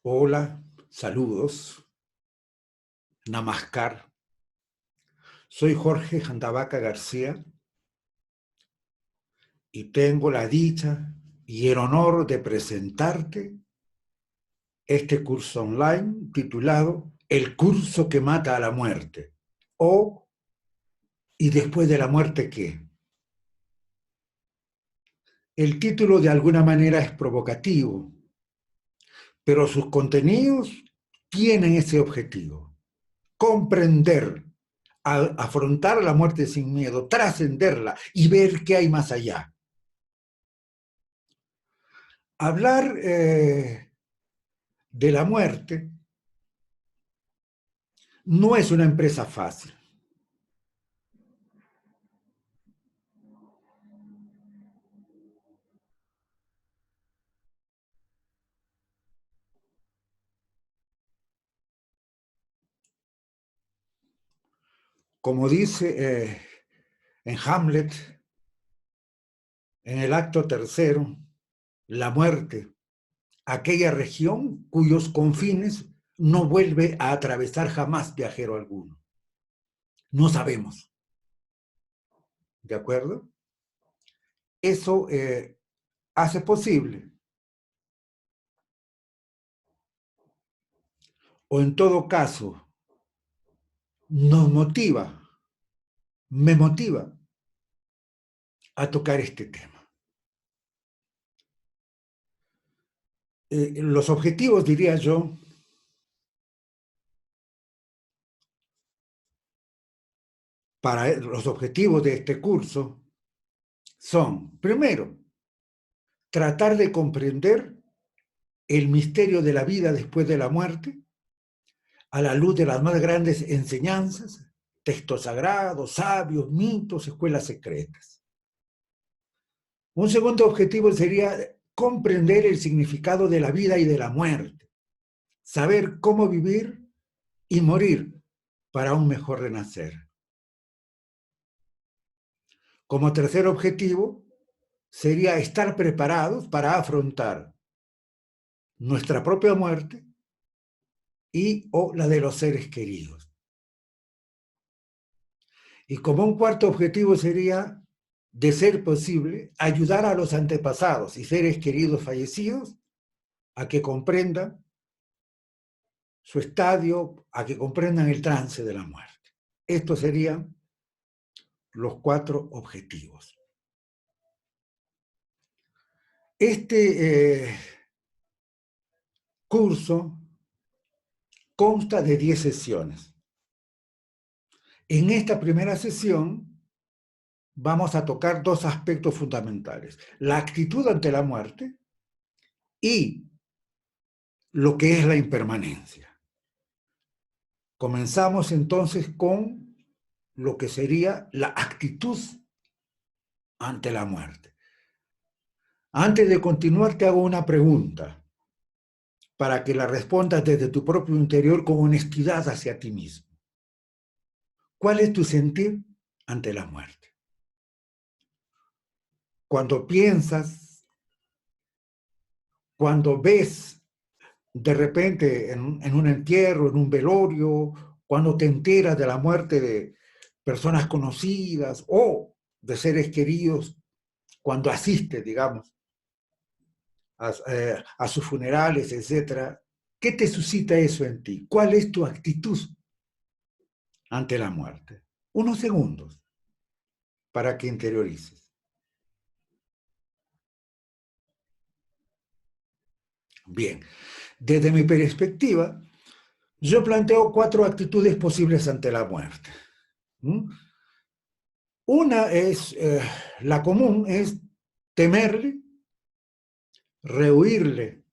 Hola, saludos, namaskar. Soy Jorge Jandavaca García y tengo la dicha y el honor de presentarte este curso online titulado El curso que mata a la muerte o ¿Y después de la muerte qué? El título de alguna manera es provocativo, pero sus contenidos tienen ese objetivo: comprender, afrontar la muerte sin miedo, trascenderla y ver qué hay más allá. Hablar de la muerte no es una empresa fácil. Como dice en Hamlet, en el acto tercero, la muerte, aquella región cuyos confines no vuelve a atravesar jamás viajero alguno. No sabemos. ¿De acuerdo? Eso hace posible, o en todo caso, nos motiva, me motiva a tocar este tema. Los objetivos, diría yo, para los objetivos de este curso son, primero, tratar de comprender el misterio de la vida después de la muerte a la luz de las más grandes enseñanzas, textos sagrados, sabios, mitos, escuelas secretas. Un segundo objetivo sería comprender el significado de la vida y de la muerte, saber cómo vivir y morir para un mejor renacer. Como tercer objetivo sería estar preparados para afrontar nuestra propia muerte y o la de los seres queridos. Y como un cuarto objetivo sería, de ser posible, ayudar a los antepasados y seres queridos fallecidos a que comprendan su estadio, a que comprendan el trance de la muerte. Estos serían los cuatro objetivos. Este curso consta de 10 sesiones. En esta primera sesión vamos a tocar dos aspectos fundamentales: la actitud ante la muerte y lo que es la impermanencia. Comenzamos entonces con lo que sería la actitud ante la muerte. Antes de continuar, te hago una pregunta para que la respondas desde tu propio interior con honestidad hacia ti mismo. ¿Cuál es tu sentir ante la muerte? Cuando piensas, cuando ves de repente en un entierro, en un velorio, cuando te enteras de la muerte de personas conocidas o de seres queridos, cuando asistes, digamos, a sus funerales, etcétera, ¿qué te suscita eso en ti? ¿Cuál es tu actitud ante la muerte? Unos segundos para que interiorices. Bien, desde mi perspectiva, yo planteo 4 actitudes posibles ante la muerte. Una es, la común es temerle, rehuirle,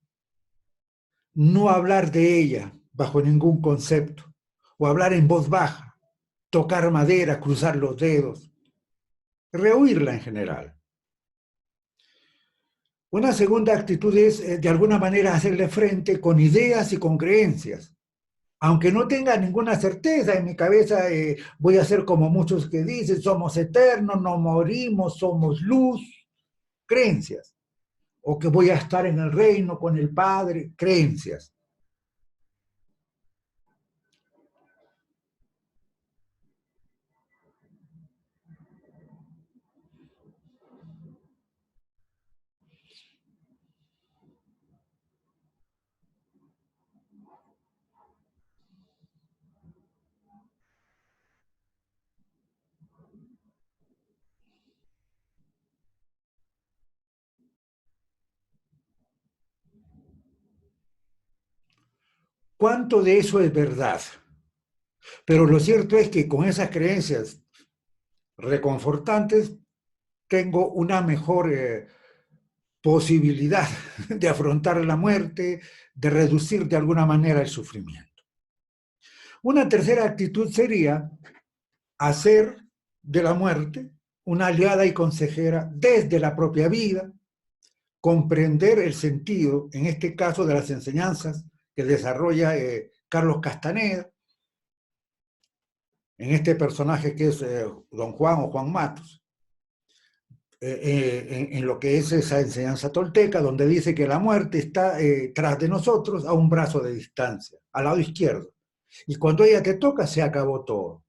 no hablar de ella bajo ningún concepto, o hablar en voz baja, tocar madera, cruzar los dedos, rehuirla en general. Una segunda actitud es, de alguna manera, hacerle frente con ideas y con creencias. Aunque no tenga ninguna certeza en mi cabeza, voy a ser como muchos que dicen, somos eternos, no morimos, somos luz, creencias. O que voy a estar en el reino con el Padre, creencias. ¿Cuánto de eso es verdad? Pero lo cierto es que con esas creencias reconfortantes tengo una mejor posibilidad de afrontar la muerte, de reducir de alguna manera el sufrimiento. Una tercera actitud sería hacer de la muerte una aliada y consejera desde la propia vida, comprender el sentido, en este caso, de las enseñanzas que desarrolla Carlos Castaneda, en este personaje que es Don Juan o Juan Matos, en lo que es esa enseñanza tolteca, donde dice que la muerte está tras de nosotros a un brazo de distancia, al lado izquierdo. Y cuando ella te toca, se acabó todo.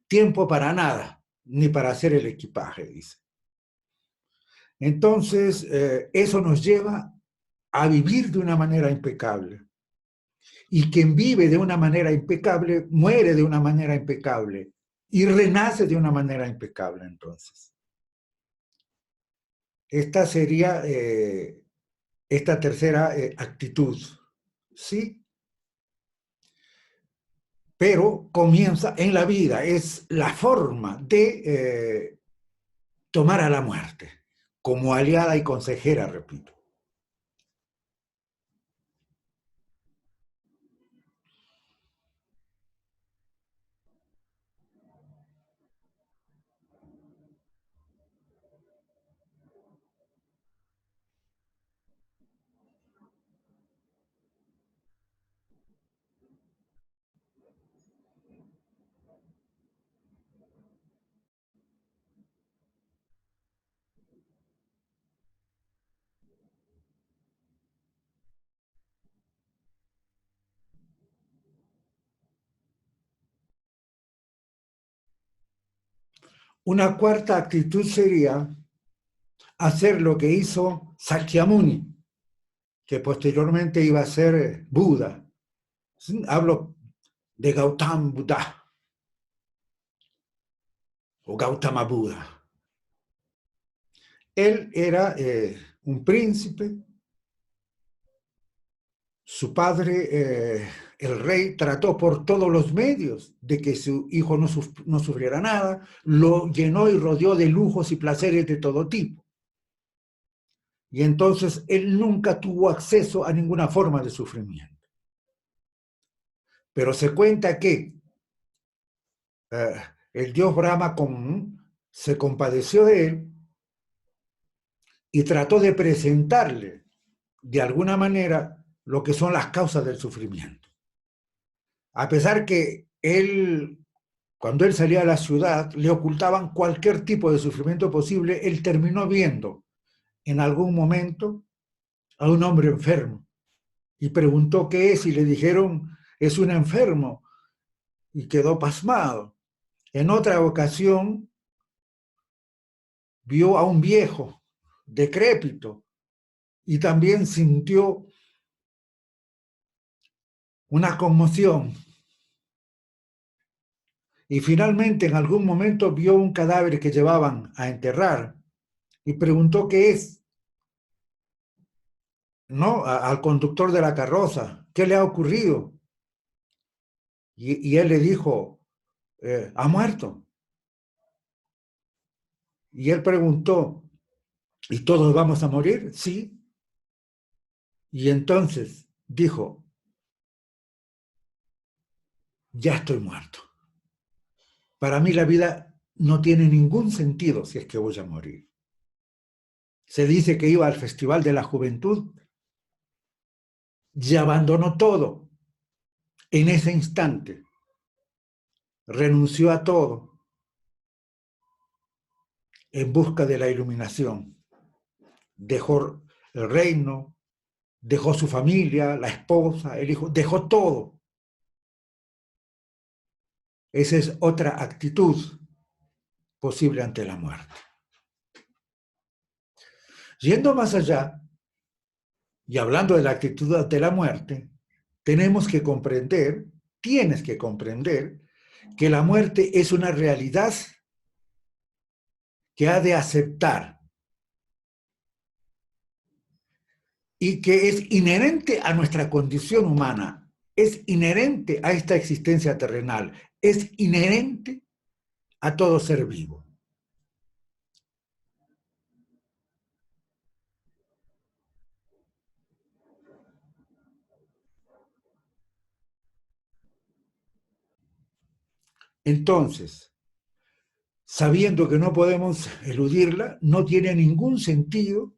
Tiempo para nada, ni para hacer el equipaje, dice. Entonces, eso nos lleva a vivir de una manera impecable. Y quien vive de una manera impecable, muere de una manera impecable y renace de una manera impecable, entonces. Esta sería esta tercera actitud, ¿sí? Pero comienza en la vida, es la forma de tomar a la muerte como aliada y consejera, repito. Una cuarta actitud sería hacer lo que hizo Sakyamuni, que posteriormente iba a ser Buda. Hablo de Gautama Buddha o Gautama Buda. Él era un príncipe, su padre, el rey, trató por todos los medios de que su hijo no sufriera nada, lo llenó y rodeó de lujos y placeres de todo tipo. Y entonces él nunca tuvo acceso a ninguna forma de sufrimiento. Pero se cuenta que el dios Brahma se compadeció de él y trató de presentarle de alguna manera lo que son las causas del sufrimiento. A pesar que él, cuando él salía a la ciudad, le ocultaban cualquier tipo de sufrimiento posible, él terminó viendo en algún momento a un hombre enfermo y preguntó qué es y le dijeron es un enfermo y quedó pasmado. En otra ocasión vio a un viejo decrépito y también sintió una conmoción. Y finalmente en algún momento vio un cadáver que llevaban a enterrar y preguntó qué es, ¿no? Al conductor de la carroza, ¿qué le ha ocurrido? Y él le dijo, ha muerto. Y él preguntó, ¿y todos vamos a morir? Sí. Y entonces dijo, ya estoy muerto. Para mí la vida no tiene ningún sentido si es que voy a morir. Se dice que iba al Festival de la Juventud y abandonó todo en ese instante. Renunció a todo en busca de la iluminación. Dejó el reino, dejó su familia, la esposa, el hijo, dejó todo. Esa es otra actitud posible ante la muerte. Yendo más allá, y hablando de la actitud ante la muerte, tenemos que comprender, tienes que comprender, que la muerte es una realidad que ha de aceptar. y que es inherente a nuestra condición humana, es inherente a esta existencia terrenal, es inherente a todo ser vivo. Entonces, sabiendo que no podemos eludirla, no tiene ningún sentido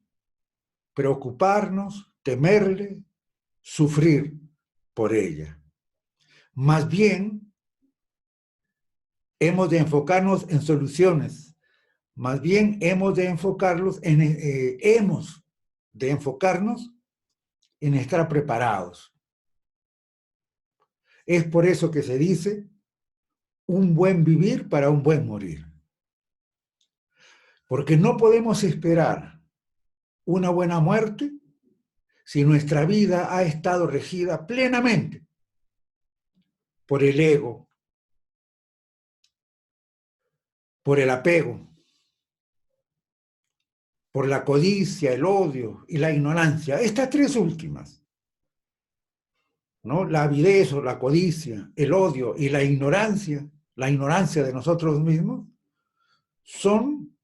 preocuparnos, temerle, sufrir por ella. Más bien, hemos de enfocarnos en soluciones, más bien hemos de enfocarnos en estar preparados. Es por eso que se dice un buen vivir para un buen morir. Porque no podemos esperar una buena muerte si nuestra vida ha estado regida plenamente por el ego, por el apego, por la codicia, el odio y la ignorancia. Estas tres últimas, ¿no? La avidez o la codicia, el odio y la ignorancia de nosotros mismos, son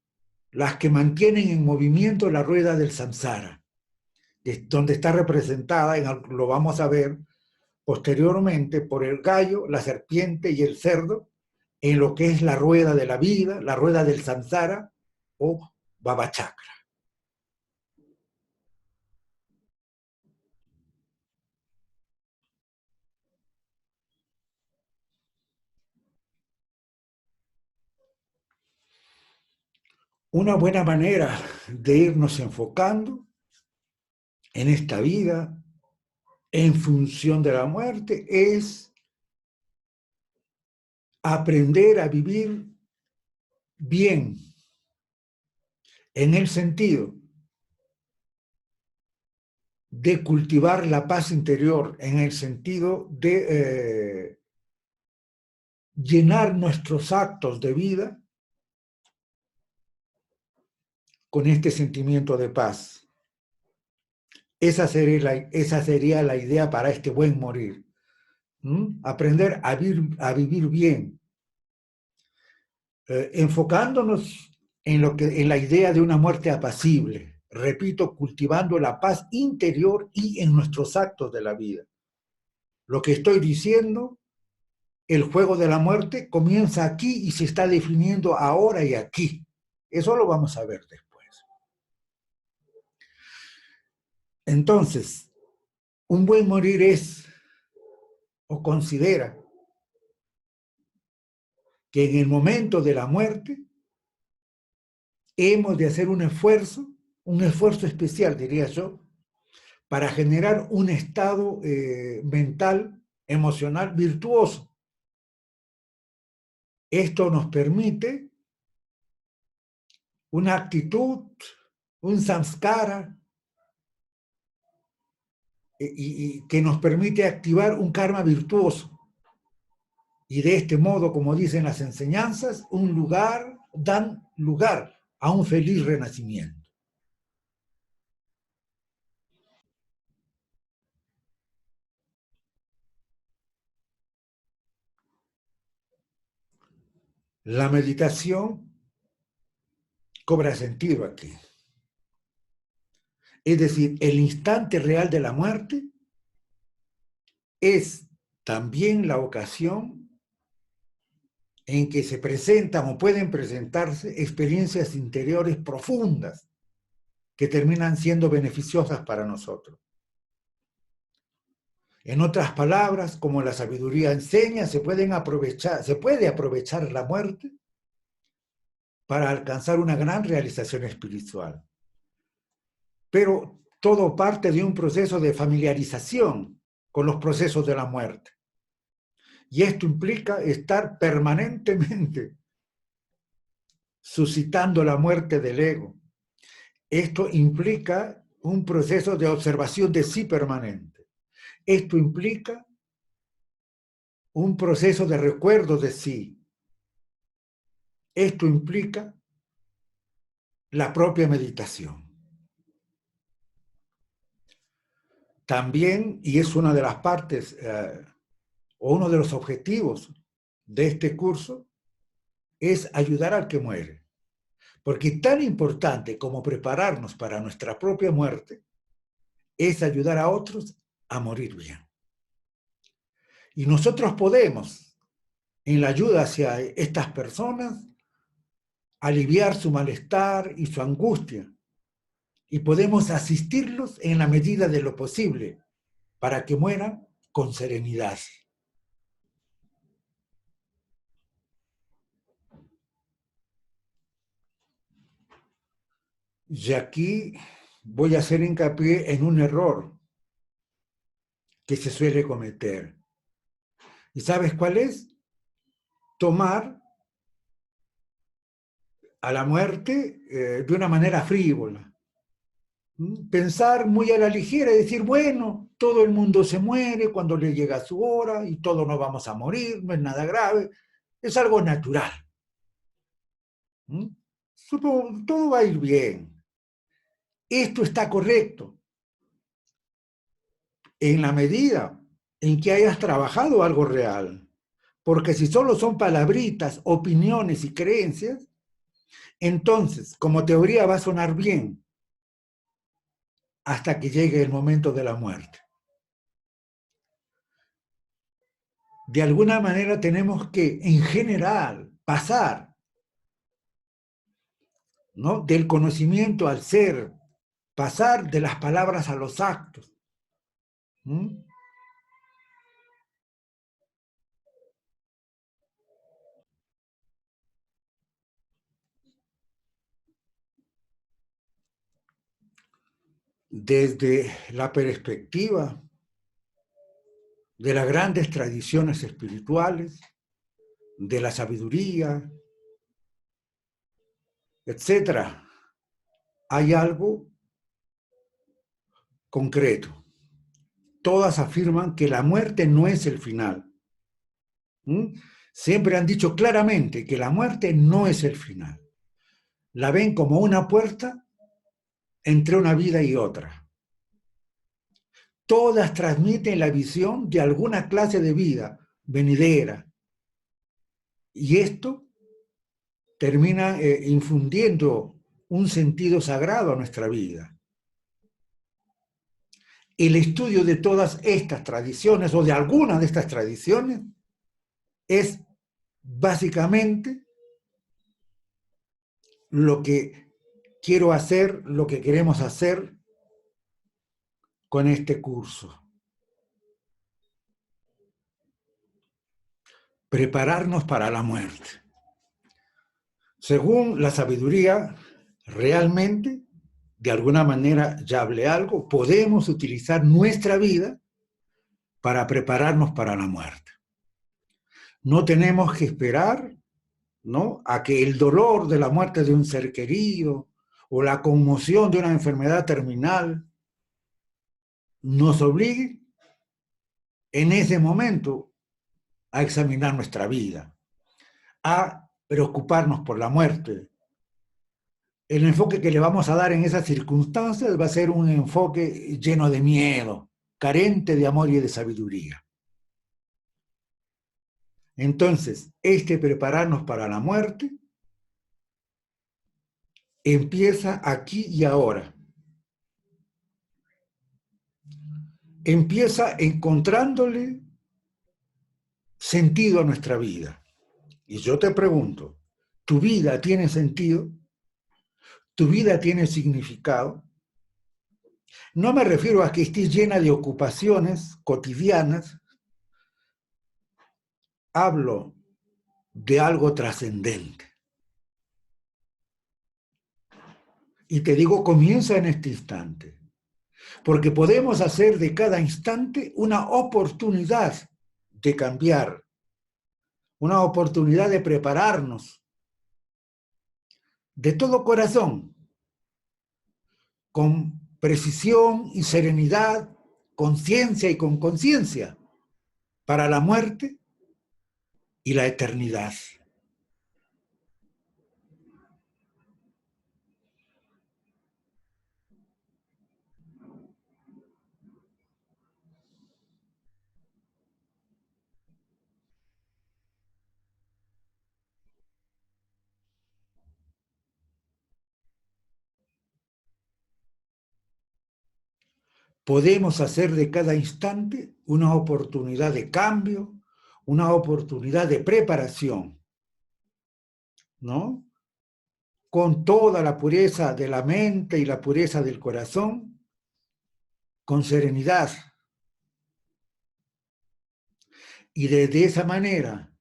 las que mantienen en movimiento la rueda del samsara, donde está representada, lo vamos a ver posteriormente, por el gallo, la serpiente y el cerdo, en lo que es la rueda de la vida, la rueda del samsara o babachakra. Una buena manera de irnos enfocando en esta vida en función de la muerte es aprender a vivir bien, en el sentido de cultivar la paz interior, en el sentido de llenar nuestros actos de vida con este sentimiento de paz. Esa sería la idea para este buen morir. Aprender a vivir bien, enfocándonos en la idea de una muerte apacible, repito, cultivando la paz interior y en nuestros actos de la vida. Lo que estoy diciendo, el juego de la muerte comienza aquí y se está definiendo ahora y aquí. Eso lo vamos a ver después. Entonces, un buen morir es o considera que en el momento de la muerte hemos de hacer un esfuerzo especial, diría yo, para generar un estado mental, emocional virtuoso. Esto nos permite una actitud, un samskara, y que nos permite activar un karma virtuoso. Y de este modo, como dicen las enseñanzas, dan lugar a un feliz renacimiento. La meditación cobra sentido aquí. Es decir, el instante real de la muerte es también la ocasión en que se presentan o pueden presentarse experiencias interiores profundas que terminan siendo beneficiosas para nosotros. En otras palabras, como la sabiduría enseña, se puede aprovechar la muerte para alcanzar una gran realización espiritual. Pero todo parte de un proceso de familiarización con los procesos de la muerte. Y esto implica estar permanentemente suscitando la muerte del ego. Esto implica un proceso de observación de sí permanente. Esto implica un proceso de recuerdo de sí. Esto implica la propia meditación. también, y es una de las partes o uno de los objetivos de este curso, es ayudar al que muere. Porque tan importante como prepararnos para nuestra propia muerte es ayudar a otros a morir bien. Y nosotros podemos, en la ayuda hacia estas personas, aliviar su malestar y su angustia. Y podemos asistirlos en la medida de lo posible para que mueran con serenidad. Y aquí voy a hacer hincapié en un error que se suele cometer. ¿Y sabes cuál es? Tomar a la muerte de una manera frívola. Pensar muy a la ligera y decir, bueno, todo el mundo se muere cuando le llega su hora y todos nos vamos a morir, no es nada grave, es algo natural. Supongo, todo va a ir bien. Esto está correcto en la medida en que hayas trabajado algo real. Porque si solo son palabritas, opiniones y creencias, entonces, como teoría va a sonar bien hasta que llegue el momento de la muerte. De alguna manera tenemos que, en general, pasar, ¿no?, del conocimiento al ser, pasar de las palabras a los actos. ¿Mm? Desde la perspectiva de las grandes tradiciones espirituales, de la sabiduría, etcétera, hay algo concreto. Todas afirman que la muerte no es el final. ¿Mm? Siempre han dicho claramente que la muerte no es el final. La ven como una puerta entre una vida y otra. Todas transmiten la visión de alguna clase de vida venidera. Y esto termina infundiendo un sentido sagrado a nuestra vida. El estudio de todas estas tradiciones o de algunas de estas tradiciones es básicamente lo que quiero hacer, lo que queremos hacer con este curso. Prepararnos para la muerte. Según la sabiduría, realmente, de alguna manera, ya hablé algo, podemos utilizar nuestra vida para prepararnos para la muerte. No tenemos que esperar, ¿no?, a que el dolor de la muerte de un ser querido o la conmoción de una enfermedad terminal nos obligue en ese momento a examinar nuestra vida, a preocuparnos por la muerte. El enfoque que le vamos a dar en esas circunstancias va a ser un enfoque lleno de miedo, carente de amor y de sabiduría. Entonces, este prepararnos para la muerte empieza aquí y ahora. Empieza encontrándole sentido a nuestra vida. Y yo te pregunto, ¿tu vida tiene sentido? ¿Tu vida tiene significado? No me refiero a que estés llena de ocupaciones cotidianas, hablo de algo trascendente. Y te digo, comienza en este instante, porque podemos hacer de cada instante una oportunidad de cambiar, una oportunidad de prepararnos de todo corazón, con precisión y serenidad, conciencia y con conciencia, para la muerte y la eternidad. podemos hacer de cada instante una oportunidad de cambio, una oportunidad de preparación, ¿no? Con toda la pureza de la mente y la pureza del corazón, con serenidad. Y de esa manera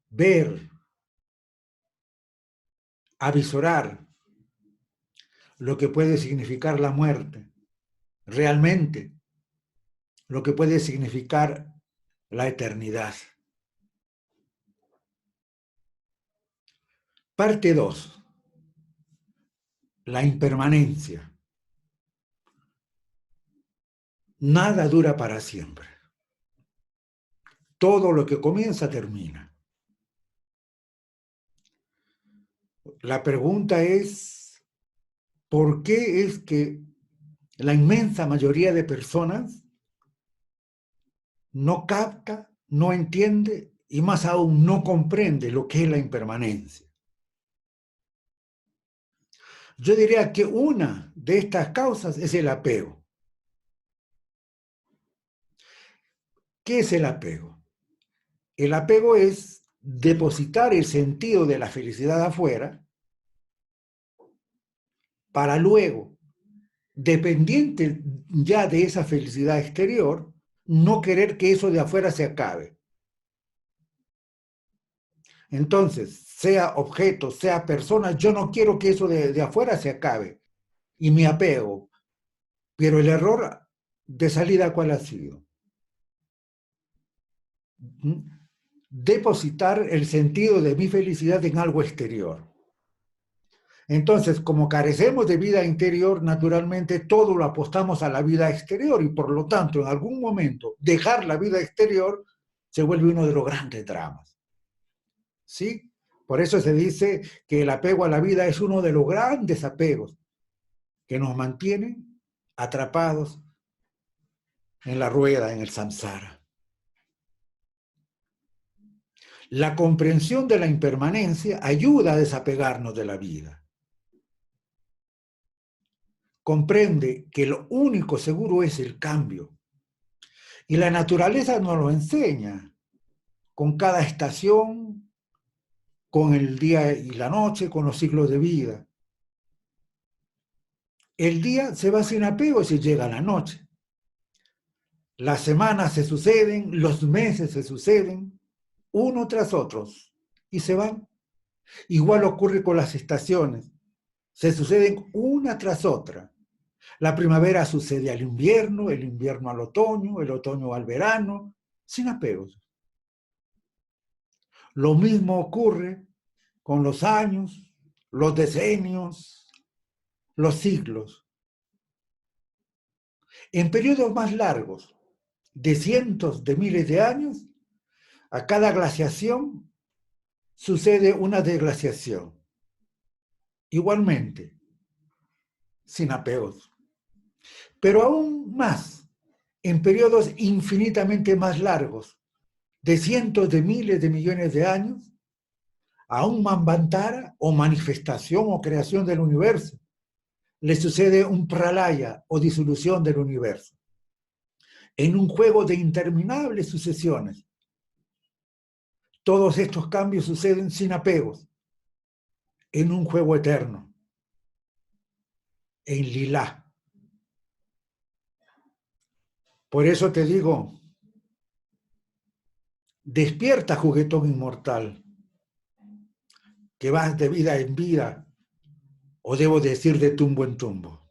ver, avisorar lo que puede significar la muerte, realmente lo que puede significar la eternidad. Parte 2. La impermanencia. Nada dura para siempre. Todo lo que comienza termina. La pregunta es, ¿por qué es que la inmensa mayoría de personas no capta, no entiende y más aún no comprende lo que es la impermanencia? Yo diría que una de estas causas es el apego. ¿Qué es el apego? El apego es depositar el sentido de la felicidad afuera para luego, dependiente ya de esa felicidad exterior, no querer que eso de afuera se acabe. Entonces, sea objeto, sea persona, yo no quiero que eso de afuera se acabe y me apego. Pero el error de salida, ¿cuál ha sido? Depositar el sentido de mi felicidad en algo exterior. Entonces, como carecemos de vida interior, naturalmente todo lo apostamos a la vida exterior y por lo tanto, en algún momento, dejar la vida exterior se vuelve uno de los grandes dramas. ¿Sí? Por eso se dice que el apego a la vida es uno de los grandes apegos que nos mantienen atrapados en la rueda, en el samsara. La comprensión de la impermanencia ayuda a desapegarnos de la vida. Comprende que lo único seguro es el cambio. Y la naturaleza nos lo enseña con cada estación, con el día y la noche, con los ciclos de vida. El día se va sin apego si llega la noche. Las semanas se suceden, los meses se suceden, uno tras otro, y se van. Igual ocurre con las estaciones. Se suceden una tras otra. La primavera sucede al invierno, el invierno al otoño, el otoño al verano, sin apegos. Lo mismo ocurre con los años, los decenios, los siglos. En periodos más largos, de cientos de miles de años, a cada glaciación sucede una desglaciación. Igualmente, sin apegos. Pero aún más, en periodos infinitamente más largos, de cientos de miles de millones de años, a un Manvantara o manifestación o creación del universo, le sucede un pralaya o disolución del universo. En un juego de interminables sucesiones, todos estos cambios suceden sin apegos, en un juego eterno, en lilá. Por eso te digo, despierta, juguetón inmortal, que vas de vida en vida, o debo decir de tumbo en tumbo.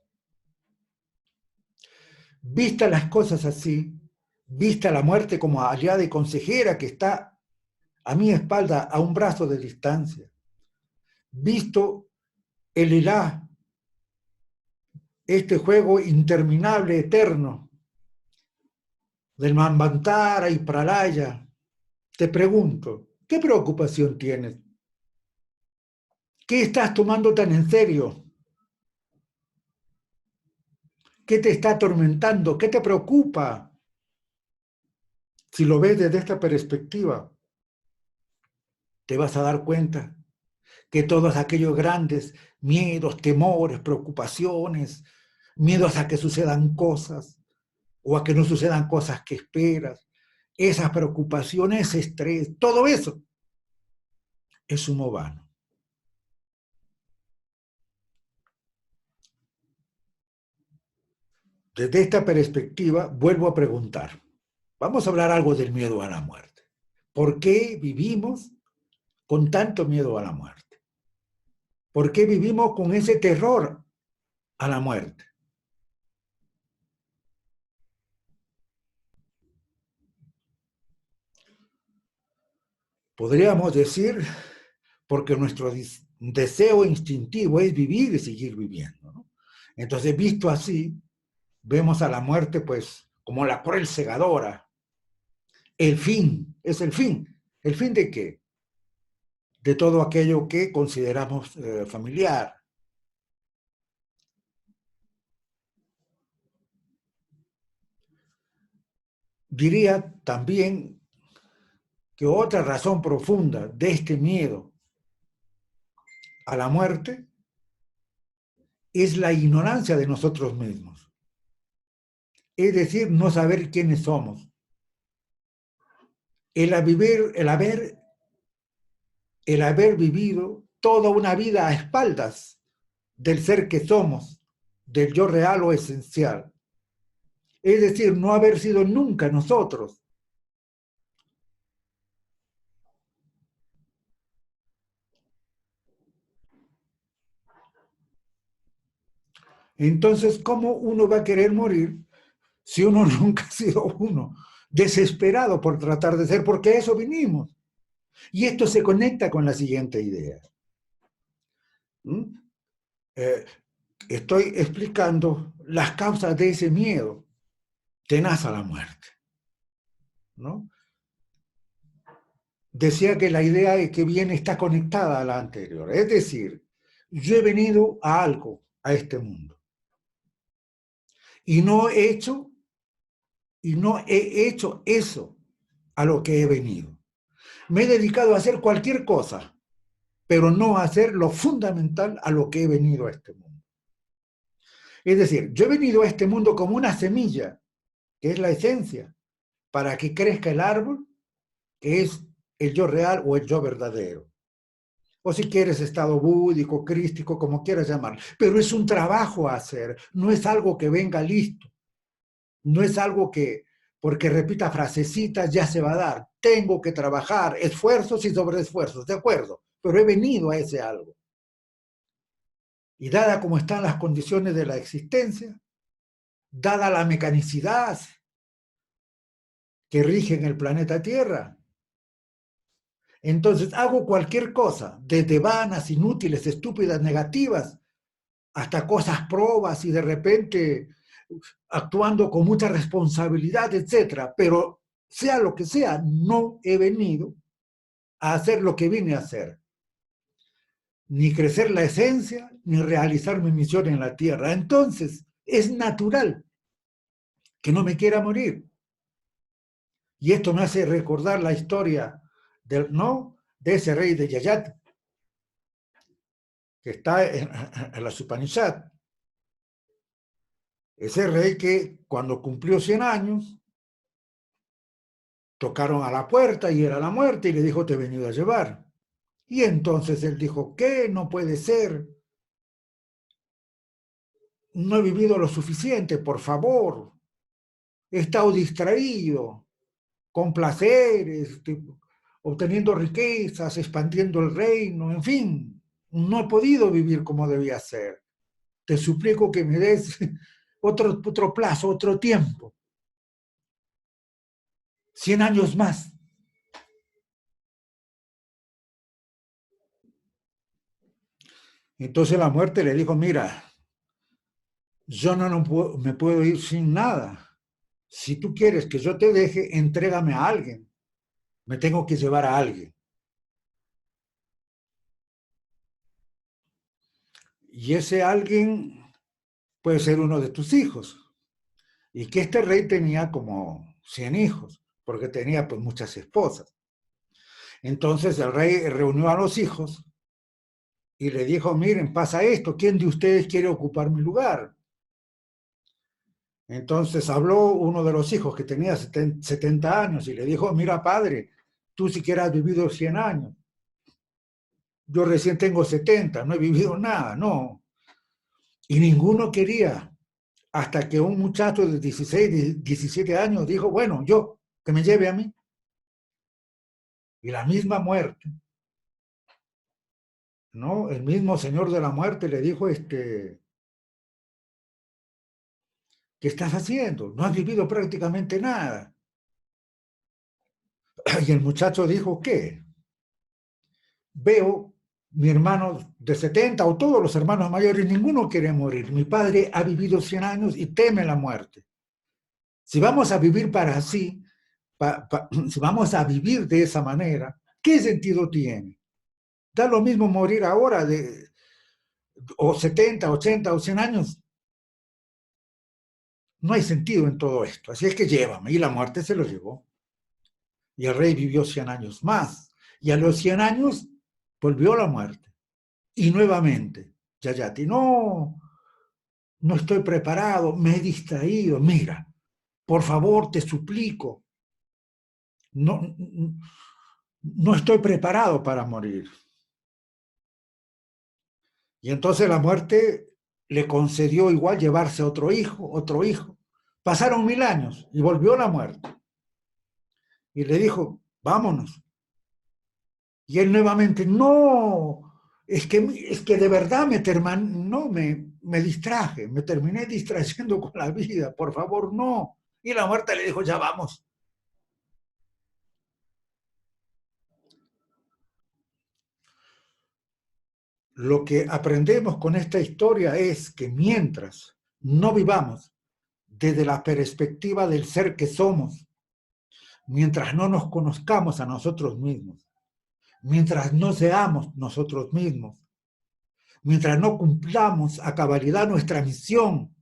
Vista las cosas así, vista la muerte como aliada y consejera que está a mi espalda a un brazo de distancia, visto el Ilá, este juego interminable, eterno, del Manvantara y Pralaya, te pregunto, ¿qué preocupación tienes? ¿Qué estás tomando tan en serio? ¿Qué te está atormentando? ¿Qué te preocupa? Si lo ves desde esta perspectiva, te vas a dar cuenta que todos aquellos grandes miedos, temores, preocupaciones, miedos a que sucedan cosas o a que no sucedan cosas que esperas, esas preocupaciones, ese estrés, todo eso es humo vano. Desde esta perspectiva, vuelvo a preguntar, vamos a hablar algo del miedo a la muerte. ¿Por qué vivimos con tanto miedo a la muerte? ¿Por qué vivimos con ese terror a la muerte? Podríamos decir, porque nuestro deseo instintivo es vivir y seguir viviendo, ¿no? Entonces, visto así, vemos a la muerte pues como la cruel segadora. El fin, es el fin. ¿El fin de qué? De todo aquello que consideramos familiar. Diría también que otra razón profunda de este miedo a la muerte es la ignorancia de nosotros mismos. Es decir, no saber quiénes somos. El haber vivido toda una vida a espaldas del ser que somos, del yo real o esencial. Es decir, no haber sido nunca nosotros. Entonces, ¿cómo uno va a querer morir si uno nunca ha sido uno? Desesperado por tratar de ser, porque a eso vinimos. Y esto se conecta con la siguiente idea. ¿Mm? Eh, Estoy explicando las causas de ese miedo tenaz a la muerte, ¿no? Decía que la idea que viene está conectada a la anterior. Es decir, yo he venido a algo, a este mundo, y no he hecho, y no he hecho eso a lo que he venido. Me he dedicado a hacer cualquier cosa, pero no a hacer lo fundamental a lo que he venido a este mundo. Es decir, yo he venido a este mundo como una semilla, que es la esencia, para que crezca el árbol, que es el yo real o el yo verdadero. O si quieres estado búdico, crístico, como quieras llamar. Pero es un trabajo a hacer, no es algo que venga listo, no es algo que porque repita frasecitas ya se va a dar. Tengo que trabajar, esfuerzos y sobreesfuerzos, de acuerdo, pero he venido a ese algo. Y dada como están las condiciones de la existencia, dada la mecanicidad que rige en el planeta Tierra, entonces hago cualquier cosa, desde vanas, inútiles, estúpidas, negativas, hasta cosas probas y de repente actuando con mucha responsabilidad, etcétera. Pero sea lo que sea, no he venido a hacer lo que vine a hacer. Ni crecer la esencia, ni realizar mi misión en la tierra. Entonces, es natural que no me quiera morir. Y esto me hace recordar la historia del, ¿no? De ese rey de Yayat, que está en la Upanishad. Ese rey que cuando cumplió 100 años, tocaron a la puerta y era la muerte y le dijo, te he venido a llevar. Y entonces él dijo, ¿qué? No puede ser. No he vivido lo suficiente, por favor. He estado distraído, con placeres, obteniendo riquezas, expandiendo el reino, en fin. No he podido vivir como debía ser. Te suplico que me des otro plazo, otro tiempo. 100 años más. Entonces la muerte le dijo, mira, yo no me puedo ir sin nada. Si tú quieres que yo te deje, entrégame a alguien. Me tengo que llevar a alguien. Y ese alguien puede ser uno de tus hijos. Y que este rey tenía como 100 hijos, porque tenía pues muchas esposas. Entonces el rey reunió a los hijos y le dijo, miren, pasa esto, ¿quién de ustedes quiere ocupar mi lugar? Entonces habló uno de los hijos que tenía 70 años y le dijo, mira padre, tú siquiera has vivido 100 años. Yo recién tengo 70, no he vivido nada, no. Y ninguno quería, hasta que un muchacho de 16, 17 años dijo, bueno, yo, que me lleve a mí. Y la misma muerte, ¿no? El mismo señor de la muerte le dijo, ¿qué estás haciendo? No has vivido prácticamente nada. Y el muchacho dijo, ¿qué? Veo mi hermano de 70 o todos los hermanos mayores, ninguno quiere morir. Mi padre ha vivido 100 años y teme la muerte. Si vamos a vivir para así, si vamos a vivir de esa manera, ¿qué sentido tiene? Da lo mismo morir ahora o 70, 80 o 100 años. No hay sentido en todo esto. Así es que llévame. Y la muerte se lo llevó. Y el rey vivió 100 años más. Y a los 100 años volvió la muerte. Y nuevamente, Yayati, no, no estoy preparado, me he distraído. Mira, por favor, te suplico. No, no estoy preparado para morir. Y entonces la muerte le concedió igual llevarse a otro hijo, otro hijo. Pasaron 1000 años y volvió la muerte. Y le dijo, vámonos. Y él nuevamente, no, es que de verdad no, me distraje, me terminé distrayendo con la vida, por favor, no. Y la muerte le dijo, ya vamos. Lo que aprendemos con esta historia es que mientras no vivamos desde la perspectiva del ser que somos, mientras no nos conozcamos a nosotros mismos, mientras no seamos nosotros mismos, mientras no cumplamos a cabalidad nuestra misión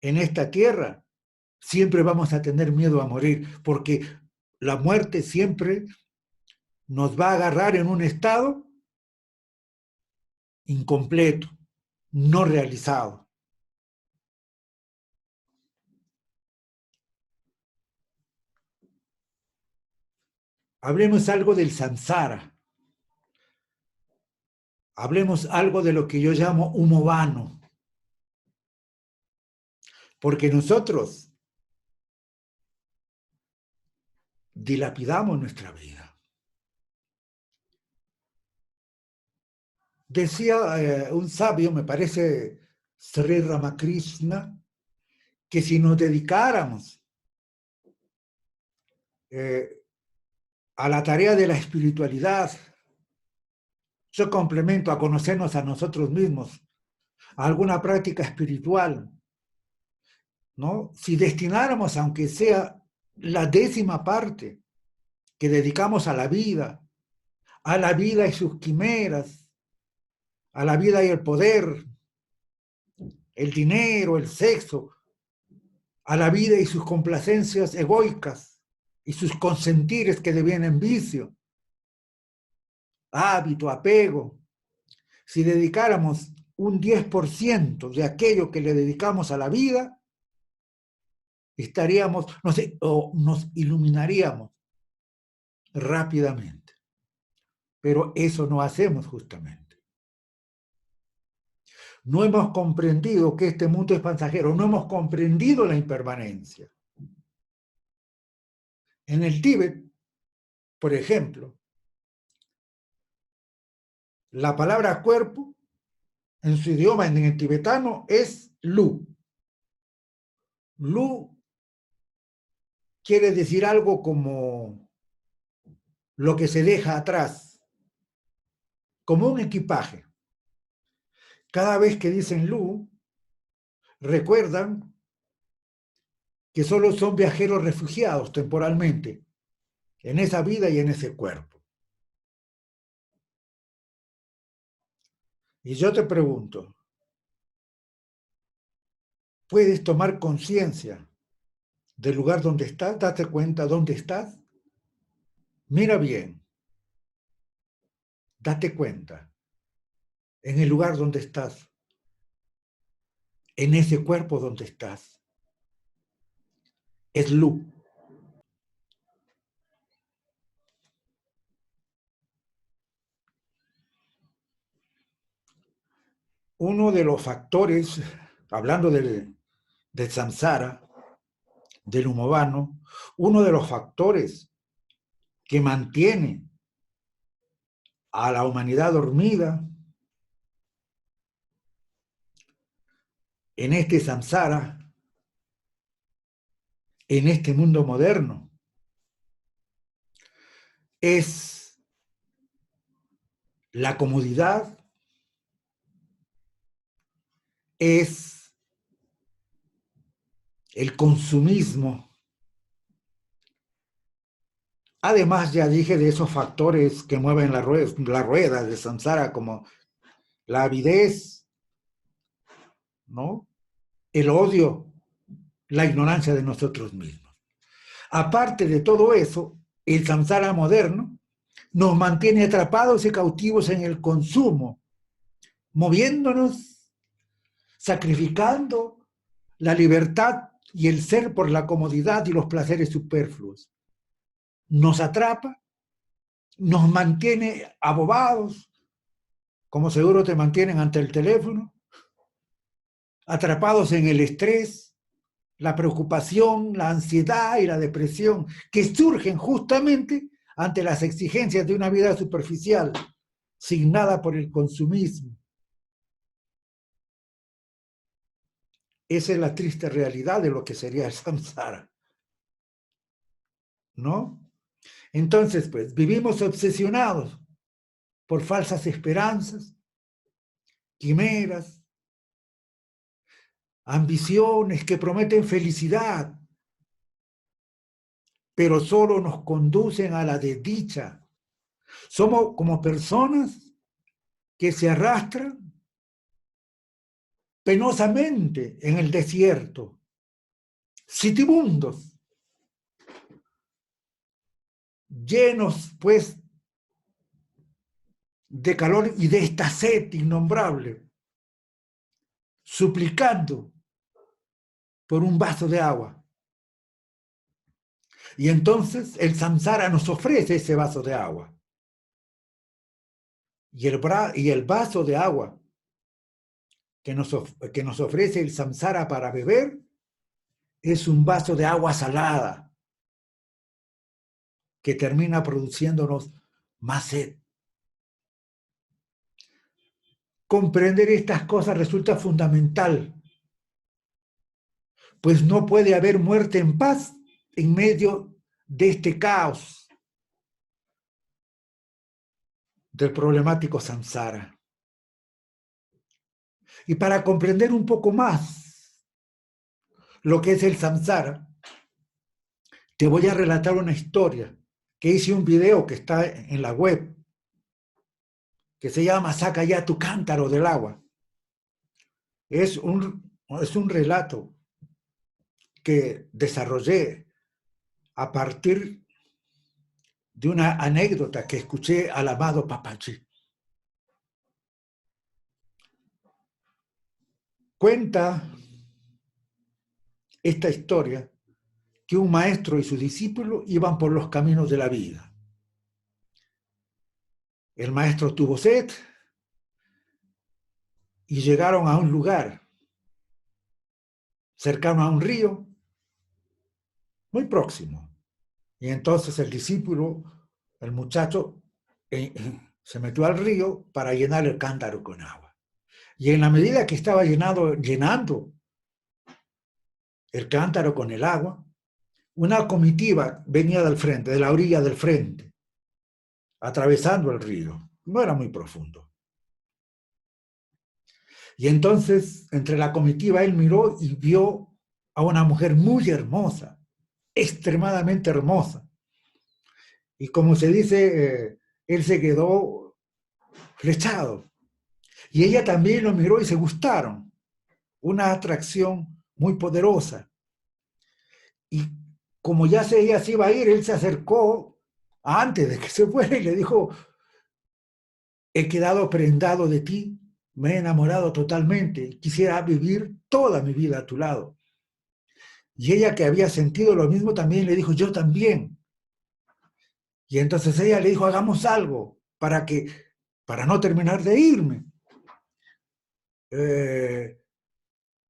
en esta tierra, siempre vamos a tener miedo a morir, porque la muerte siempre nos va a agarrar en un estado incompleto, no realizado. Hablemos algo del samsara, hablemos algo de lo que yo llamo humo vano, porque nosotros dilapidamos nuestra vida. Decía un sabio, me parece Sri Ramakrishna, que si nos dedicáramos a la tarea de la espiritualidad, yo complemento a conocernos a nosotros mismos, a alguna práctica espiritual, ¿no? Si destináramos, aunque sea la 10ª parte que dedicamos a la vida y sus quimeras, a la vida y el poder, el dinero, el sexo, a la vida y sus complacencias egoicas y sus consentires que devienen vicio, hábito, apego, si dedicáramos un 10% de aquello que le dedicamos a la vida, estaríamos, no sé, o nos iluminaríamos rápidamente. Pero eso no hacemos justamente. No hemos comprendido que este mundo es pasajero, no hemos comprendido la impermanencia. En el Tíbet, por ejemplo, la palabra cuerpo en su idioma, en el tibetano, es lu. Lu quiere decir algo como lo que se deja atrás, como un equipaje. Cada vez que dicen lu, recuerdan que solo son viajeros refugiados temporalmente en esa vida y en ese cuerpo. Y yo te pregunto, ¿puedes tomar conciencia del lugar donde estás? Date cuenta dónde estás. Mira bien, date cuenta en el lugar donde estás, en ese cuerpo donde estás. es luz. Uno de los factores, hablando del samsara, del humo vano, uno de los factores que mantiene a la humanidad dormida en este samsara, en este mundo moderno, es la comodidad, es el consumismo. Además, ya dije de esos factores que mueven la rueda de samsara, como la avidez, ¿no? El odio, la ignorancia de nosotros mismos. Aparte de todo eso, el samsara moderno nos mantiene atrapados y cautivos en el consumo, moviéndonos, sacrificando la libertad y el ser por la comodidad y los placeres superfluos. Nos atrapa, nos mantiene abobados, como seguro te mantienen ante el teléfono, atrapados en el estrés, la preocupación, la ansiedad y la depresión, que surgen justamente ante las exigencias de una vida superficial, signada por el consumismo. Esa es la triste realidad de lo que sería el samsara, ¿no? Entonces, pues, vivimos obsesionados por falsas esperanzas, quimeras, ambiciones que prometen felicidad, pero solo nos conducen a la desdicha. Somos como personas que se arrastran penosamente en el desierto, sitibundos, llenos, pues, de calor y de esta sed innombrable, suplicando por un vaso de agua. Y entonces el samsara nos ofrece ese vaso de agua. Y el vaso de agua que nos ofrece el samsara para beber es un vaso de agua salada que termina produciéndonos más sed. Comprender estas cosas resulta fundamental, pues no puede haber muerte en paz en medio de este caos del problemático samsara. Y para comprender un poco más lo que es el samsara, te voy a relatar una historia que hice un video que está en la web, que se llama Saca ya tu cántaro del agua. Es un relato que desarrollé a partir de una anécdota que escuché al amado Papaji. Cuenta esta historia que un maestro y su discípulo iban por los caminos de la vida. El maestro tuvo sed y llegaron a un lugar cercano a un río muy próximo. Y entonces el discípulo, el muchacho, se metió al río para llenar el cántaro con agua. Y en la medida que estaba llenando el cántaro con el agua, una comitiva venía del frente, de la orilla del frente, atravesando el río. No era muy profundo. Y entonces, entre la comitiva, él miró y vio a una mujer muy hermosa, extremadamente hermosa. Y como se dice, él se quedó flechado. Y ella también lo miró y se gustaron. Una atracción muy poderosa. Y como ella se iba a ir, él se acercó antes de que se fuera y le dijo: he quedado prendado de ti, me he enamorado totalmente, quisiera vivir toda mi vida a tu lado. Y ella, que había sentido lo mismo, también le dijo, yo también. Y entonces ella le dijo, hagamos algo para no terminar de irme.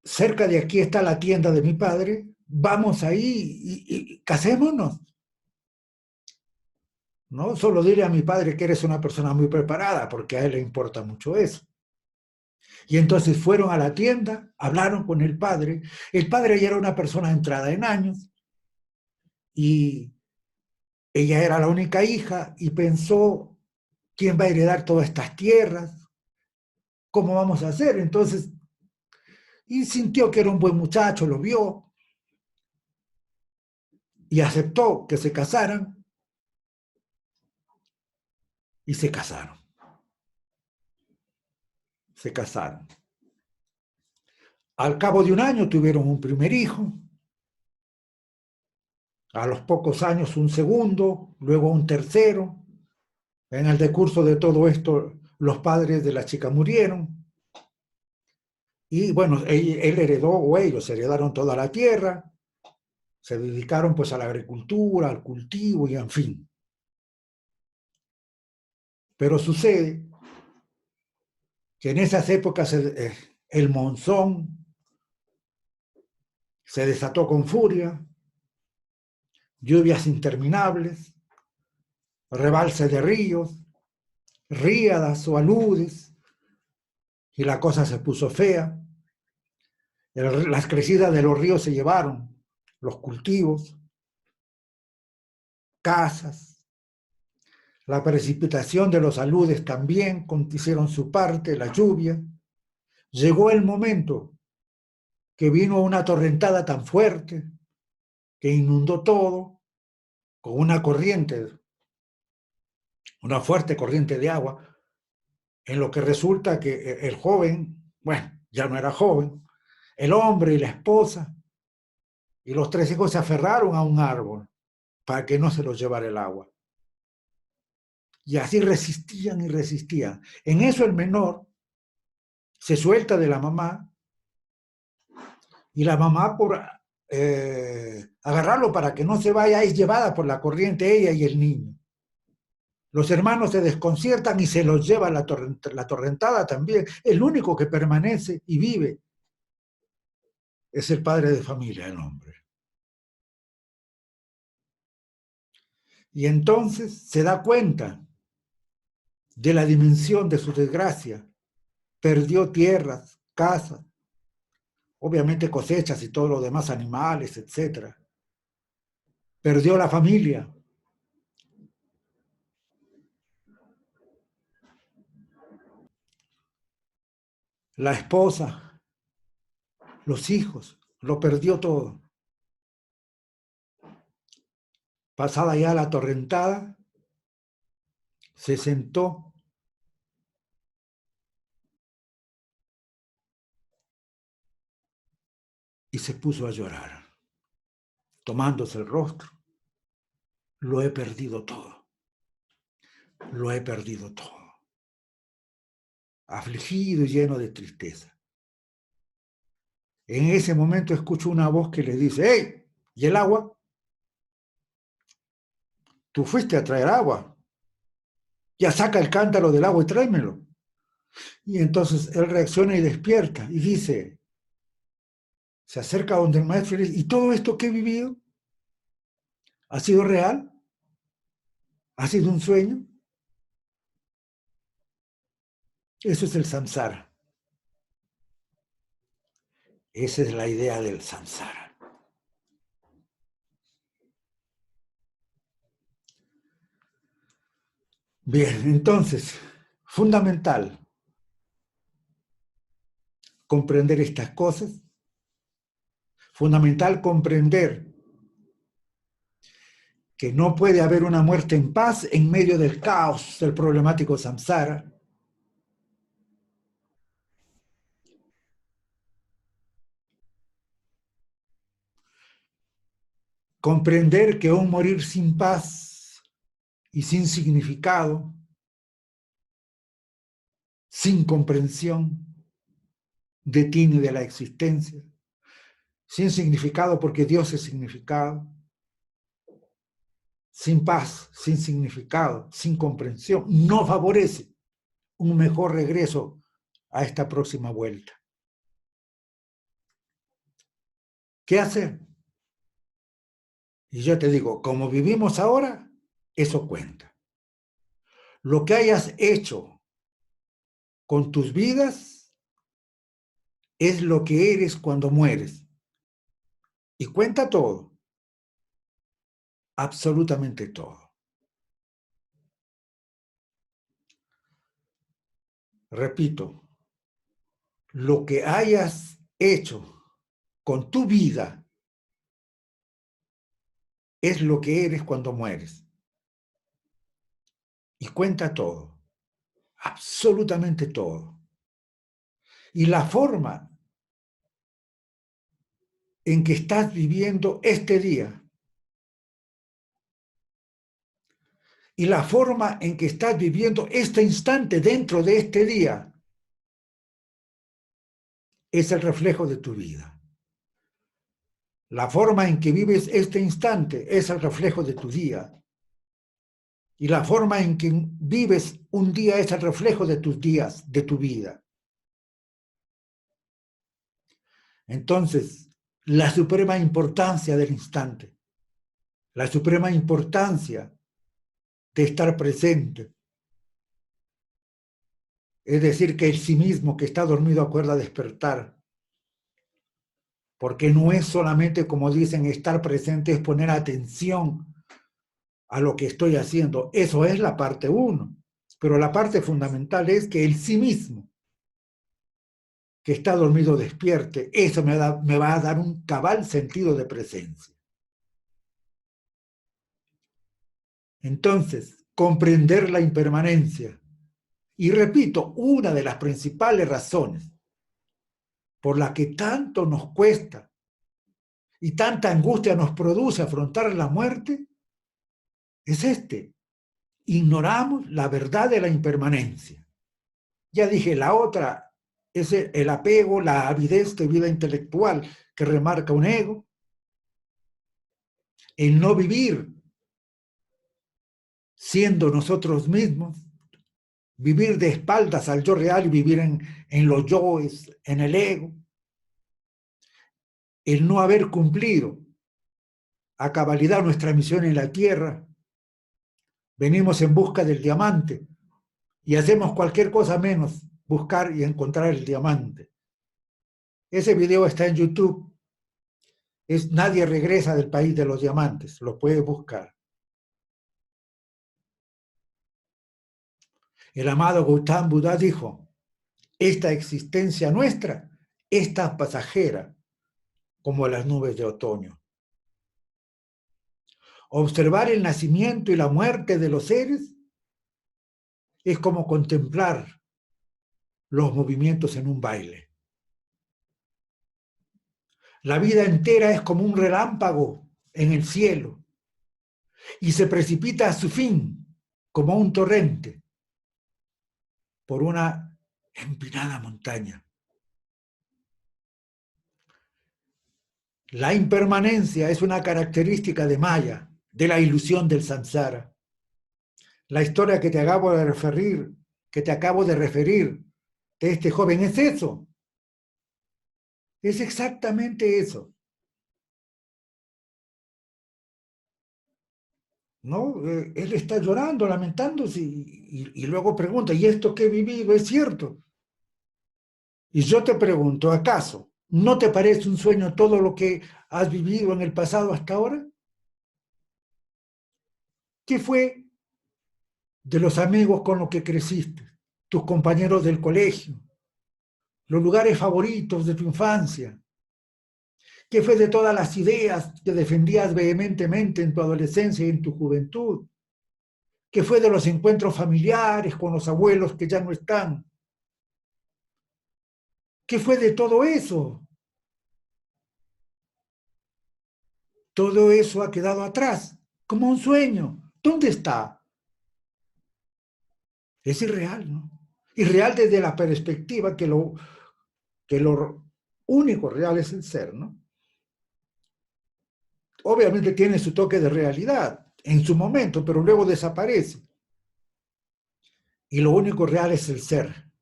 Cerca de aquí está la tienda de mi padre, vamos ahí y casémonos. ¿No? Solo dile a mi padre que eres una persona muy preparada, porque a él le importa mucho eso. Y entonces fueron a la tienda, hablaron con el padre. El padre ya era una persona entrada en años y ella era la única hija y pensó, ¿quién va a heredar todas estas tierras? ¿Cómo vamos a hacer? Entonces, y sintió que era un buen muchacho, lo vio y aceptó que se casaran y se casaron. Se casaron. Al cabo de un año tuvieron un primer hijo, a los pocos años un segundo, luego un tercero. En el decurso de todo esto, los padres de la chica murieron y bueno, él heredó, o ellos heredaron toda la tierra, se dedicaron pues a la agricultura, al cultivo y en fin. Pero sucede que en esas épocas el monzón se desató con furia, lluvias interminables, rebalse de ríos, ríadas o aludes, y la cosa se puso fea. Las crecidas de los ríos se llevaron los cultivos, casas, la precipitación de los aludes también hicieron su parte, la lluvia. Llegó el momento que vino una torrentada tan fuerte que inundó todo con una fuerte corriente de agua, en lo que resulta que el joven, bueno, ya no era joven, el hombre y la esposa y los tres hijos se aferraron a un árbol para que no se los llevara el agua. Y así resistían y resistían. En eso el menor se suelta de la mamá y la mamá por agarrarlo para que no se vaya es llevada por la corriente ella y el niño. Los hermanos se desconciertan y se los lleva la torrentada también. El único que permanece y vive es el padre de familia, el hombre. Y entonces se da cuenta de la dimensión de su desgracia. Perdió tierras, casas, obviamente cosechas y todo lo demás, animales, etcétera. Perdió la familia. La esposa, los hijos, lo perdió todo. Pasada ya la torrentada, se sentó y se puso a llorar, tomándose el rostro. Lo he perdido todo. Lo he perdido todo. Afligido y lleno de tristeza. En ese momento escucho una voz que le dice, ¡hey! ¿Y el agua? Tú fuiste a traer agua. Ya saca el cántaro del agua y tráemelo. Y entonces él reacciona y despierta y dice, se acerca donde el maestro y dice, ¿y todo esto que he vivido? ¿Ha sido real? ¿Ha sido un sueño? Eso es el samsara. Esa es la idea del samsara. Bien, entonces, fundamental comprender estas cosas, fundamental comprender que no puede haber una muerte en paz en medio del caos del problemático samsara. Comprender que un morir sin paz y sin significado, sin comprensión, detiene de la existencia. sin significado porque Dios es significado, sin paz, sin significado, sin comprensión, no favorece un mejor regreso a esta próxima vuelta. ¿Qué hacer? Y yo te digo, como vivimos ahora, eso cuenta. Lo que hayas hecho con tus vidas es lo que eres cuando mueres. Y cuenta todo, absolutamente todo. Repito, lo que hayas hecho con tu vida es lo que eres cuando mueres. Y cuenta todo, absolutamente todo. Y la forma en que estás viviendo este día y la forma en que estás viviendo este instante dentro de este día es el reflejo de tu vida. La forma en que vives este instante es el reflejo de tu día. Y la forma en que vives un día es el reflejo de tus días, de tu vida. Entonces, la suprema importancia del instante, la suprema importancia de estar presente, es decir, que el sí mismo que está dormido acuerda despertar, porque no es solamente, como dicen, estar presente, es poner atención a lo que estoy haciendo. Eso es la parte uno, pero la parte fundamental es que el sí mismo que está dormido despierte, eso me va a dar un cabal sentido de presencia. Entonces, comprender la impermanencia. Y repito, una de las principales razones por la que tanto nos cuesta y tanta angustia nos produce afrontar la muerte es este. Ignoramos la verdad de la impermanencia. Ya dije, la otra es el apego, la avidez de vida intelectual que remarca un ego, el no vivir siendo nosotros mismos, vivir de espaldas al yo real y vivir en los yoes, en el ego, el no haber cumplido a cabalidad nuestra misión en la tierra. Venimos en busca del diamante y hacemos cualquier cosa menos buscar y encontrar el diamante. Ese video está en YouTube. Nadie regresa del país de los diamantes, lo puede buscar. El amado Gautama Buda dijo, esta existencia nuestra es tan pasajera como las nubes de otoño. Observar el nacimiento y la muerte de los seres es como contemplar los movimientos en un baile. La vida entera es como un relámpago en el cielo y se precipita a su fin como un torrente por una empinada montaña. La impermanencia es una característica de Maya, de la ilusión del samsara. La historia que te acabo de referir de este joven es eso. Es exactamente eso. ¿No? Él está llorando, lamentándose y luego pregunta, ¿y esto que he vivido es cierto? Y yo te pregunto, ¿acaso no te parece un sueño todo lo que has vivido en el pasado hasta ahora? ¿Qué fue de los amigos con los que creciste, tus compañeros del colegio, los lugares favoritos de tu infancia? ¿Qué fue de todas las ideas que defendías vehementemente en tu adolescencia y en tu juventud? ¿Qué fue de los encuentros familiares con los abuelos que ya no están? ¿Qué fue de todo eso? Todo eso ha quedado atrás, como un sueño. ¿Dónde está? Es irreal, ¿no? Irreal desde la perspectiva que lo único real es el ser, ¿no? Obviamente tiene su toque de realidad en su momento, pero luego desaparece. Y lo único real es el ser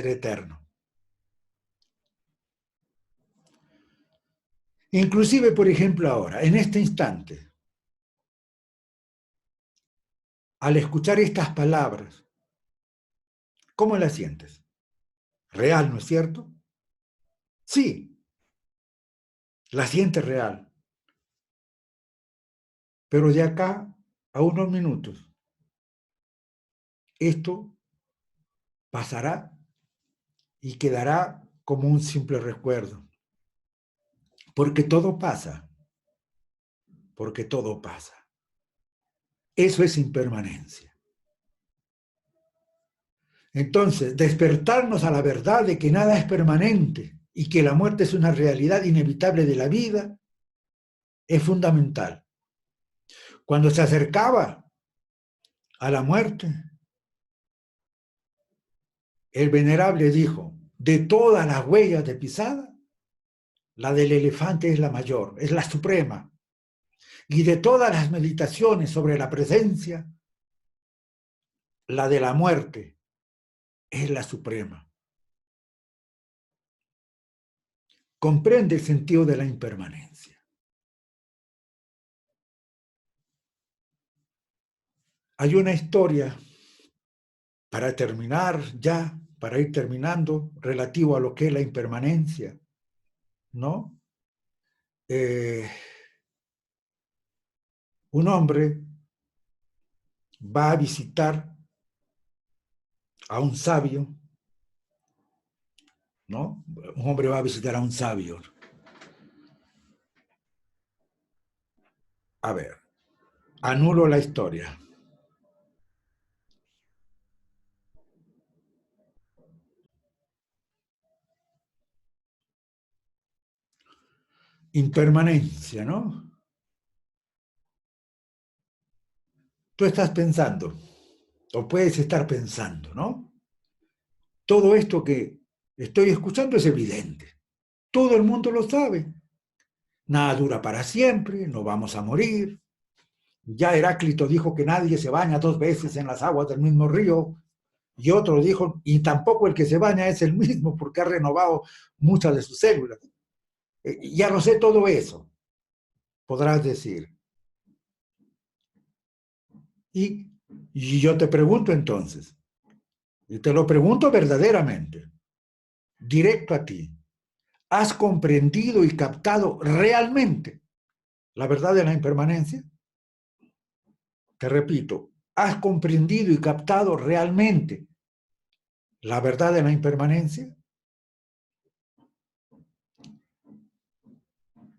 eterno. Inclusive, por ejemplo, ahora, en este instante, al escuchar estas palabras, ¿cómo las sientes? Real, ¿no es cierto? Sí, la sientes real. Pero de acá a unos minutos, esto pasará y quedará como un simple recuerdo. Porque todo pasa, porque todo pasa. Eso es impermanencia. Entonces, despertarnos a la verdad de que nada es permanente y que la muerte es una realidad inevitable de la vida es fundamental. Cuando se acercaba a la muerte, el venerable dijo, de todas las huellas de pisada, la del elefante es la mayor, es la suprema. Y de todas las meditaciones sobre la presencia, la de la muerte es la suprema. Comprende el sentido de la impermanencia. Hay una historia, para terminar ya, para ir terminando, relativo a lo que es la impermanencia, ¿no? Un hombre va a visitar a un sabio, ¿no? Un hombre va a visitar a un sabio. A ver, anulo la historia. Impermanencia, ¿no? Tú estás pensando, o puedes estar pensando, ¿no? Todo esto que estoy escuchando es evidente. Todo el mundo lo sabe. Nada dura para siempre, no vamos a morir. Ya Heráclito dijo que nadie se baña dos veces en las aguas del mismo río. Y otro dijo, y tampoco el que se baña es el mismo porque ha renovado muchas de sus células. Ya lo sé todo eso, podrás decir. Y, y yo te pregunto entonces, y te lo pregunto verdaderamente, directo a ti, ¿has comprendido y captado realmente la verdad de la impermanencia? Te repito, ¿has comprendido y captado realmente la verdad de la impermanencia?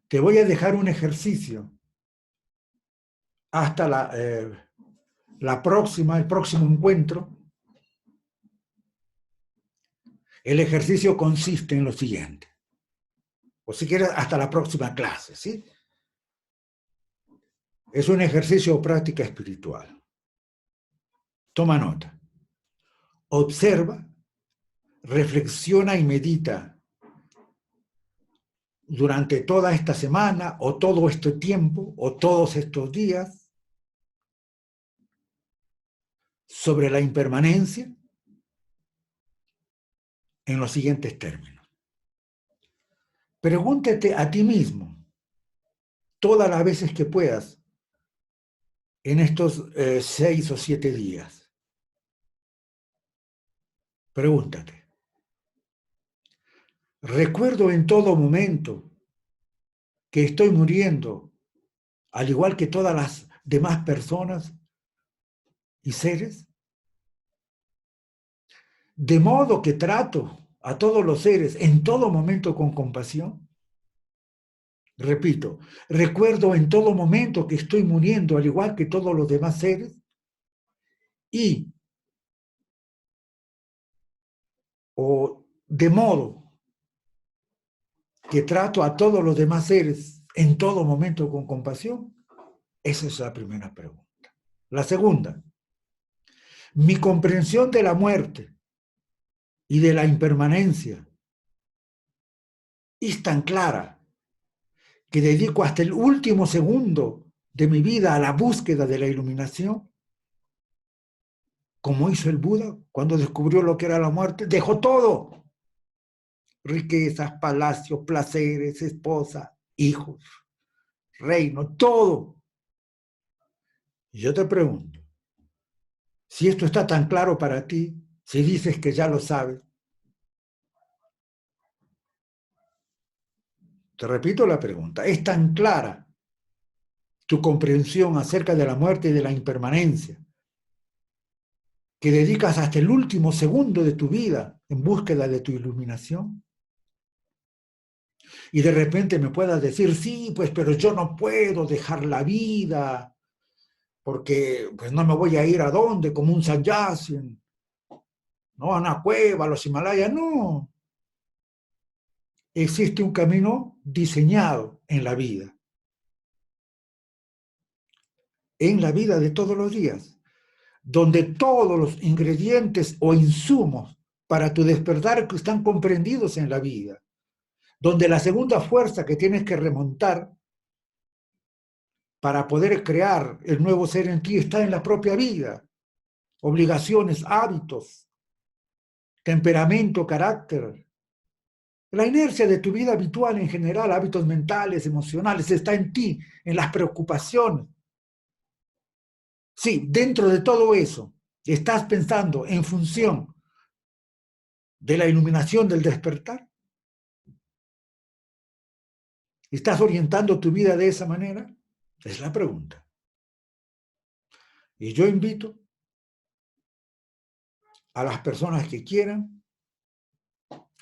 Te voy a dejar un ejercicio hasta la próxima, el próximo encuentro. El ejercicio consiste en lo siguiente, o si quieres, hasta la próxima clase, ¿sí? Es un ejercicio o práctica espiritual. Toma nota. Observa, reflexiona y medita durante toda esta semana o todo este tiempo o todos estos días sobre la impermanencia en los siguientes términos. Pregúntate a ti mismo todas las veces que puedas en estos 6 o 7 días. Pregúntate. Recuerdo en todo momento que estoy muriendo, al igual que todas las demás personas y seres, de modo que trato a todos los seres en todo momento con compasión. Repito, recuerdo en todo momento que estoy muriendo, al igual que todos los demás seres, y o de modo que trato a todos los demás seres en todo momento con compasión. Esa es la primera pregunta. La segunda, mi comprensión de la muerte y de la impermanencia es tan clara que dedico hasta el último segundo de mi vida a la búsqueda de la iluminación, como hizo el Buda cuando descubrió lo que era la muerte, dejó todo, riquezas, palacios, placeres, esposa, hijos, reino, todo. Y yo te pregunto, si esto está tan claro para ti, si dices que ya lo sabes, te repito la pregunta, ¿es tan clara tu comprensión acerca de la muerte y de la impermanencia que dedicas hasta el último segundo de tu vida en búsqueda de tu iluminación? Y de repente me puedas decir, sí, pues, pero yo no puedo dejar la vida, porque pues no me voy a ir a dónde, como un sannyasin, no a una cueva, a los Himalayas, no. Existe un camino diseñado en la vida de todos los días, donde todos los ingredientes o insumos para tu despertar están comprendidos en la vida, donde la segunda fuerza que tienes que remontar para poder crear el nuevo ser en ti está en la propia vida, obligaciones, hábitos, temperamento, carácter. La inercia de tu vida habitual en general, hábitos mentales, emocionales, está en ti, en las preocupaciones. Sí, dentro de todo eso, estás pensando en función de la iluminación del despertar. ¿Estás orientando tu vida de esa manera? Es la pregunta. Y yo invito a las personas que quieran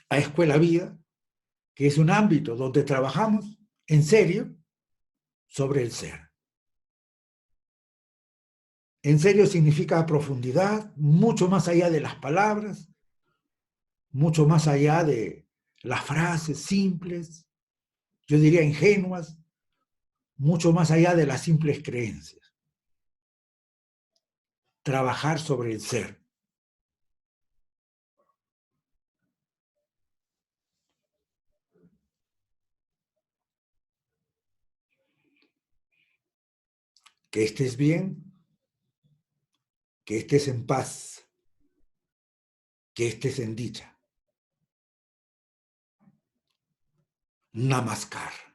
a Escuela Vida, que es un ámbito donde trabajamos en serio sobre el ser. En serio significa profundidad, mucho más allá de las palabras, mucho más allá de las frases simples, yo diría ingenuas, mucho más allá de las simples creencias. Trabajar sobre el ser. Que estés bien, que estés en paz, que estés en dicha. Namaskar.